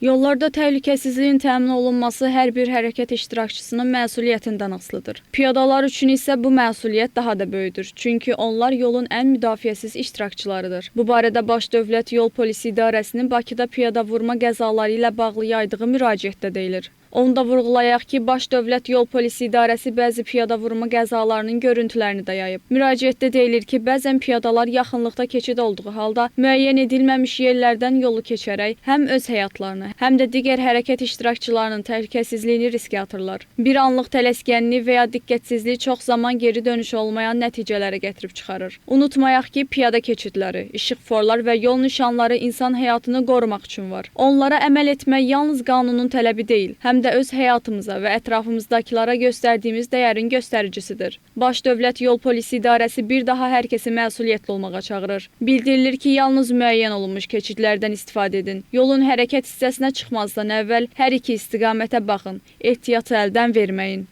Yollarda təhlükəsizliyin təmin olunması hər bir hərəkət iştirakçısının məsuliyyətindən asılıdır. Piyadalar üçün isə bu məsuliyyət daha da böyüdür. Çünki onlar yolun ən müdafiəsiz iştirakçılarıdır. Bu barədə Baş Dövlət Yol Polisi İdarəsinin Bakıda piyada vurma qəzaları ilə bağlı yaydığı müraciətdə deyilir. Onu da vurğulayaq ki, Baş Dövlət Yol Polisi İdarəsi bəzi piyada vurma qəzalarının görüntülərini də yayıb. Müraciətdə deyilir ki, bəzən piyadalar yaxınlıqda keçid olduğu halda müəyyən edilməmiş yerlərdən yolu keçərək həm öz həyatlarını, həm də digər hərəkət iştirakçılarının təhlükəsizliyini riskə atırlar. Bir anlıq tələskənlik və ya diqqətsizlik çox zaman geri dönüş olmayan nəticələrə gətirib çıxarır. Unutmayaq ki, piyada keçidləri, işıqforlar və yol nişanları insan həyatını qorumaq üçün var. Onlara əməl etmək yalnız qanunun tələbi deyil, həm də öz həyatımıza və ətrafımızdakılara göstərdiyimiz dəyərin göstəricisidir. Baş Dövlət Yol Polisi İdarəsi bir daha hər kəsi məsuliyyətli olmağa çağırır. Bildirilir ki, yalnız müəyyən olunmuş keçidlərdən istifadə edin. Yolun hərəkət hissəsinə çıxmazdan əvvəl hər iki istiqamətə baxın. Ehtiyatı əldən verməyin.